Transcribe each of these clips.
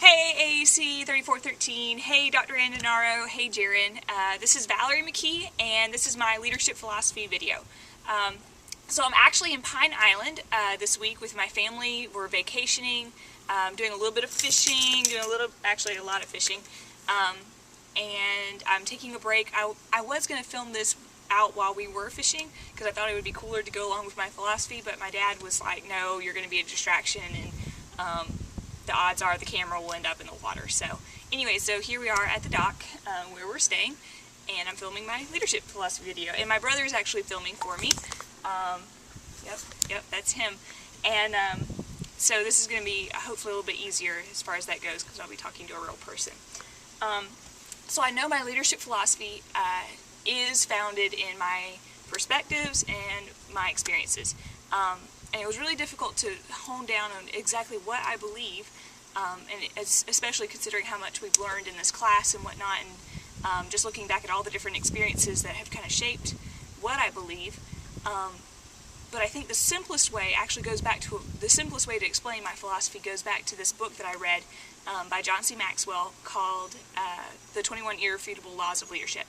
Hey AAC 3413, hey Dr. Andanaro, hey Jaron. This is Valerie McKee, and this is my leadership philosophy video. So I'm actually in Pine Island this week with my family. We're vacationing, doing a little bit of fishing, actually a lot of fishing, and I'm taking a break. I was going to film this out while we were fishing because I thought it would be cooler to go along with my philosophy, but my dad was like, no, you're going to be a distraction, and the odds are the camera will end up in the water. So anyway, so here we are at the dock where we're staying, and I'm filming my leadership philosophy video, and my brother is actually filming for me. Yep, that's him. And so this is going to be hopefully a little bit easier as far as that goes because I'll be talking to a real person. So I know my leadership philosophy is founded in my perspectives and my experiences. And it was really difficult to hone down on exactly what I believe, and especially considering how much we've learned in this class and whatnot, and just looking back at all the different experiences that have kind of shaped what I believe. But I think the simplest way to explain my philosophy goes back to this book that I read by John C. Maxwell called The 21 Irrefutable Laws of Leadership.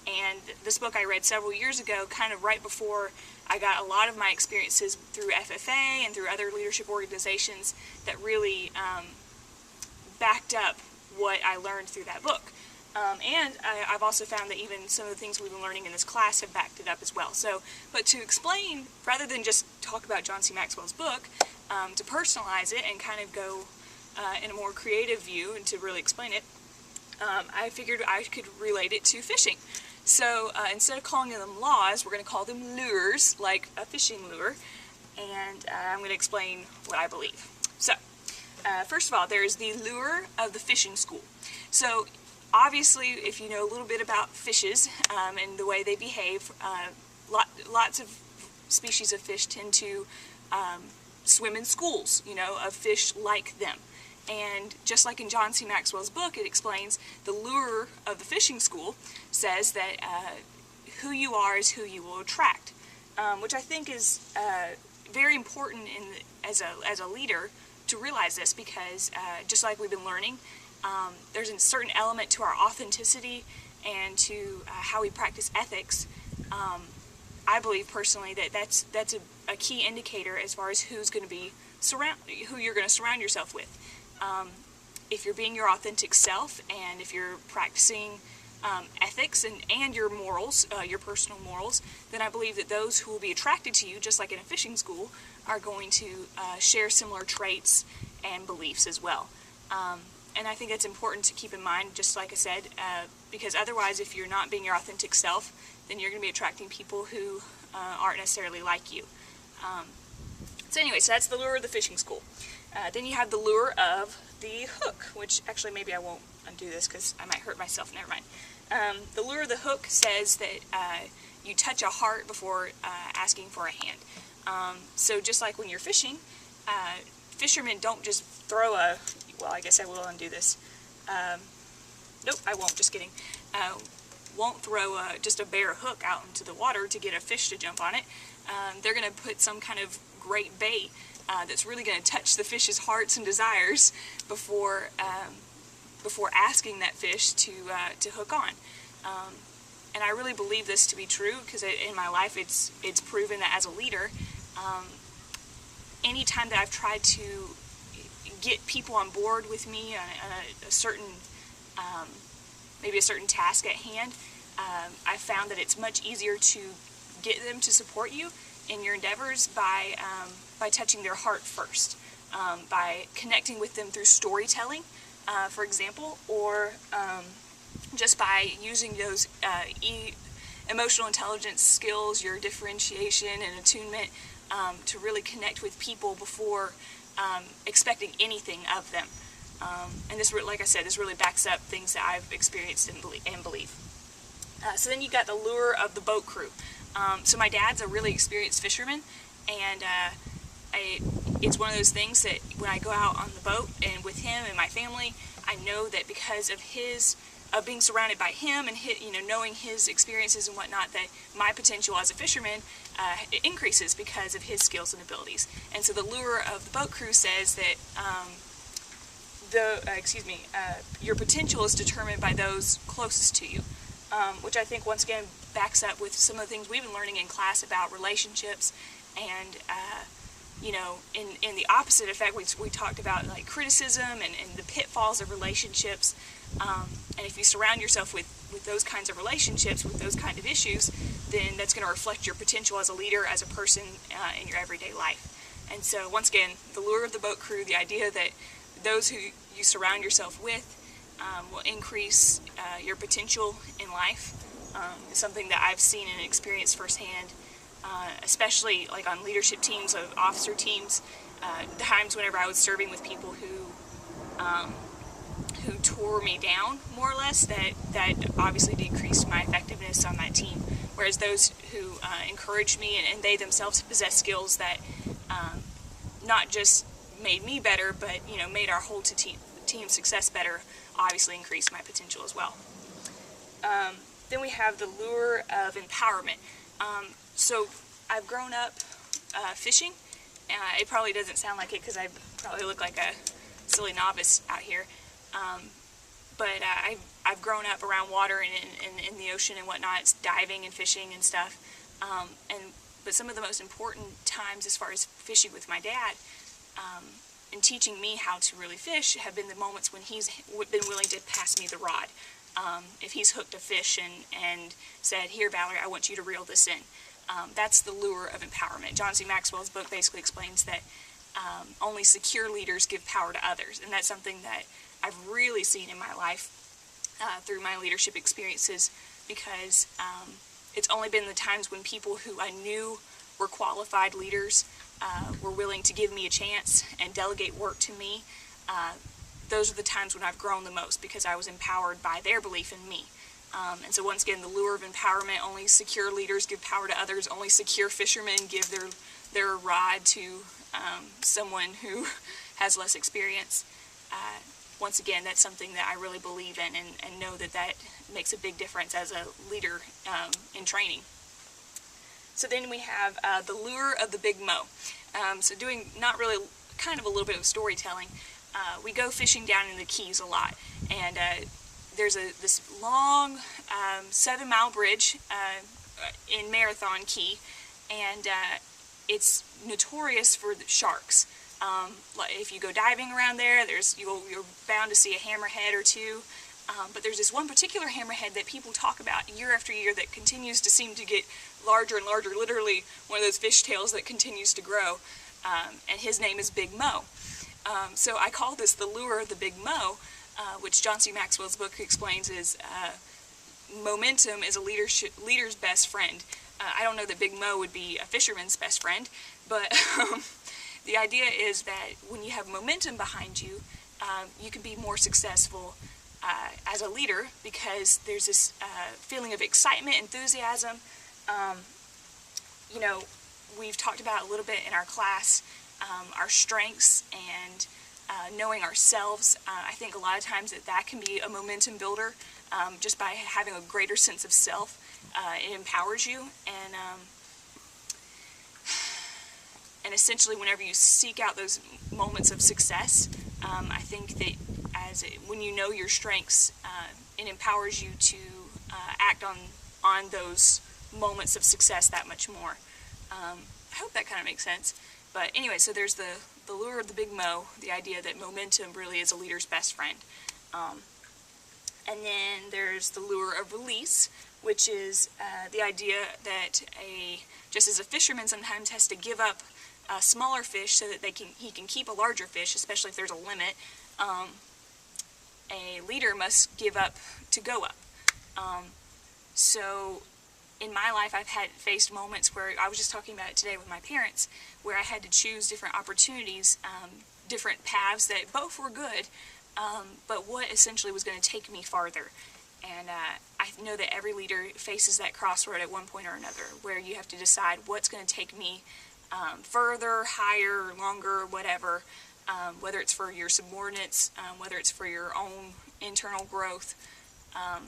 And this book I read several years ago, kind of right before I got a lot of my experiences through FFA and through other leadership organizations that really backed up what I learned through that book. And I've also found that even some of the things we've been learning in this class have backed it up as well. So, but to explain, rather than just talk about John C. Maxwell's book, to personalize it and kind of go in a more creative view and to really explain it, I figured I could relate it to fishing. So instead of calling them laws, we're going to call them lures, like a fishing lure, and I'm going to explain what I believe. So, first of all, there's the lure of the fishing school. So, obviously, if you know a little bit about fishes and the way they behave, lots of species of fish tend to swim in schools, of fish like them. And just like in John C. Maxwell's book, it explains the lure of the fishing school says that who you are is who you will attract, which I think is very important as a leader to realize this, because just like we've been learning, there's a certain element to our authenticity and to how we practice ethics. I believe personally that that's a key indicator as far as who you're going to surround yourself with. If you're being your authentic self, and if you're practicing ethics and your morals, your personal morals, then I believe that those who will be attracted to you, just like in a fishing school, are going to share similar traits and beliefs as well. And I think that's important to keep in mind, just like I said, because otherwise, if you're not being your authentic self, then you're going to be attracting people who aren't necessarily like you. So anyway, so that's the lure of the fishing school. Then you have the lure of the hook, which actually maybe I won't undo this because I might hurt myself. Never mind. The lure of the hook says that you touch a heart before asking for a hand. So just like when you're fishing, fishermen don't just throw well, I guess I will undo this. Nope, I won't, just kidding. Won't throw just a bare hook out into the water to get a fish to jump on it. They're going to put some kind of great bait that's really going to touch the fish's hearts and desires before asking that fish to hook on. And I really believe this to be true because in my life it's proven that as a leader, anytime that I've tried to get people on board with me on a certain maybe a certain task at hand, I've found that it's much easier to get them to support you in your endeavors by touching their heart first, by connecting with them through storytelling, for example, or just by using those emotional intelligence skills, your differentiation and attunement, to really connect with people before expecting anything of them. And this, like I said, this really backs up things that I've experienced and believe. So then you got the lure of the boat crew. So my dad's a really experienced fisherman, and it's one of those things that when I go out on the boat and with him and my family, I know that because of being surrounded by him and knowing his experiences and whatnot, that my potential as a fisherman it increases because of his skills and abilities. And so the lure of the boat crew says that your potential is determined by those closest to you, which I think once again backs up with some of the things we've been learning in class about relationships, and in the opposite effect, we talked about like criticism and the pitfalls of relationships, and if you surround yourself with those kinds of relationships, with those kind of issues, then that's going to reflect your potential as a leader, as a person in your everyday life. And so once again, the lure of the boat crew, the idea that those who you surround yourself with will increase your potential in life, is something that I've seen and experienced firsthand, especially like on leadership teams, of officer teams, times whenever I was serving with people who tore me down, more or less, that obviously decreased my effectiveness on that team. Whereas those who encouraged me, and they themselves possess skills that not just made me better, but made our whole team success better, obviously increased my potential as well. Then we have the lure of empowerment. So I've grown up fishing. It probably doesn't sound like it because I probably look like a silly novice out here. But I've grown up around water and in the ocean and whatnot, diving and fishing and stuff. But some of the most important times as far as fishing with my dad and teaching me how to really fish have been the moments when he's been willing to pass me the rod. If he's hooked a fish and said, "Here, Valerie, I want you to reel this in." That's the lure of empowerment. John C. Maxwell's book basically explains that only secure leaders give power to others, and that's something that I've really seen in my life through my leadership experiences, because it's only been the times when people who I knew were qualified leaders were willing to give me a chance and delegate work to me. Those are the times when I've grown the most, because I was empowered by their belief in me. And so once again, the lure of empowerment: only secure leaders give power to others, only secure fishermen give their rod to someone who has less experience. Once again, that's something that I really believe in, and know that makes a big difference as a leader in training. So then we have the lure of the big mo. So doing not really, kind of a little bit of storytelling. We go fishing down in the Keys a lot, and there's this long 7-mile bridge in Marathon Key, and it's notorious for the sharks. If you go diving around there, you're bound to see a hammerhead or two. But there's this one particular hammerhead that people talk about year after year that continues to seem to get larger and larger, literally one of those fish tails that continues to grow, and his name is Big Mo. So I call this the lure of the Big Mo, which John C. Maxwell's book explains is momentum is a leader's best friend. I don't know that Big Mo would be a fisherman's best friend, but the idea is that when you have momentum behind you, you can be more successful as a leader, because there's this feeling of excitement, enthusiasm. We've talked about a little bit in our class our strengths and knowing ourselves. I think a lot of times that can be a momentum builder, just by having a greater sense of self. It empowers you, and essentially whenever you seek out those moments of success, I think that when you know your strengths, it empowers you to act on those moments of success that much more. I hope that kind of makes sense. But anyway, so there's the lure of the Big Mo, the idea that momentum really is a leader's best friend. And then there's the lure of release, which is the idea that just as a fisherman sometimes has to give up a smaller fish so that he can keep a larger fish, especially if there's a limit, a leader must give up to go up. So in my life, I've faced moments where, I was just talking about it today with my parents, where I had to choose different opportunities, different paths that both were good, but what essentially was going to take me farther. And I know that every leader faces that crossroad at one point or another, where you have to decide what's going to take me further, higher, longer, whatever, whether it's for your subordinates, whether it's for your own internal growth. I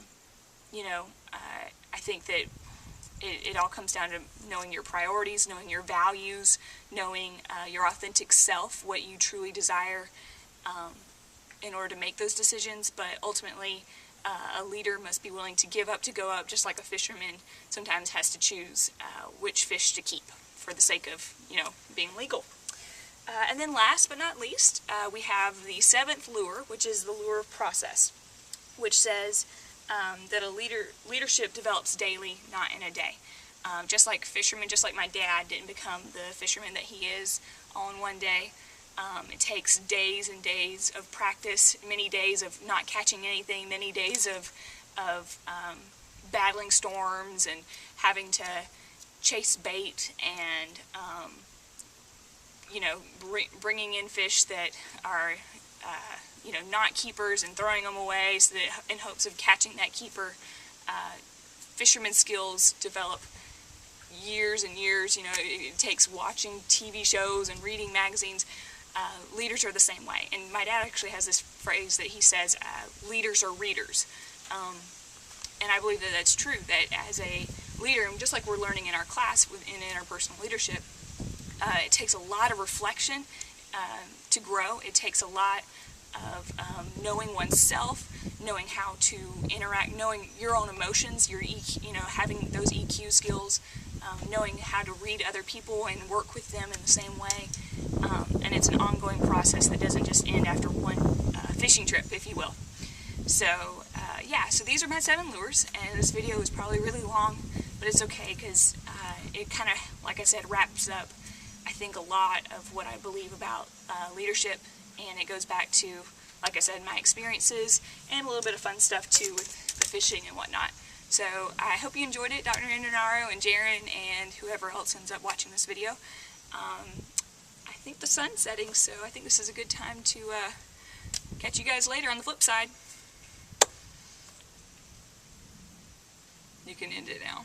think that it all comes down to knowing your priorities, knowing your values, knowing your authentic self, what you truly desire. in order to make those decisions, but ultimately a leader must be willing to give up to go up, just like a fisherman sometimes has to choose which fish to keep for the sake of, being legal. And then last but not least, we have the 7th lure, which is the lure of process, which says that leadership develops daily, not in a day. Just like fishermen, just like my dad didn't become the fisherman that he is all in one day. It takes days and days of practice, many days of not catching anything, many days of battling storms and having to chase bait and bringing in fish that are not keepers and throwing them away so that in hopes of catching that keeper. Fishermen's skills develop years and years. It takes watching TV shows and reading magazines. Leaders are the same way. And my dad actually has this phrase that he says, leaders are readers. And I believe that that's true, that as a leader, just like we're learning in our class in interpersonal leadership, it takes a lot of reflection to grow. It takes a lot of knowing oneself, knowing how to interact, knowing your own emotions, your having those EQ skills, knowing how to read other people and work with them in the same way. And it's an ongoing process that doesn't just end after one fishing trip, if you will. So so these are my 7 lures, and this video is probably really long, but it's okay because it kind of, like I said, wraps up, I think, a lot of what I believe about leadership, and it goes back to, like I said, my experiences and a little bit of fun stuff too with the fishing and whatnot. So I hope you enjoyed it, Dr. Indranaro and Jaron and whoever else ends up watching this video. I think the sun's setting, so I think this is a good time to catch you guys later on the flip side. You can end it now.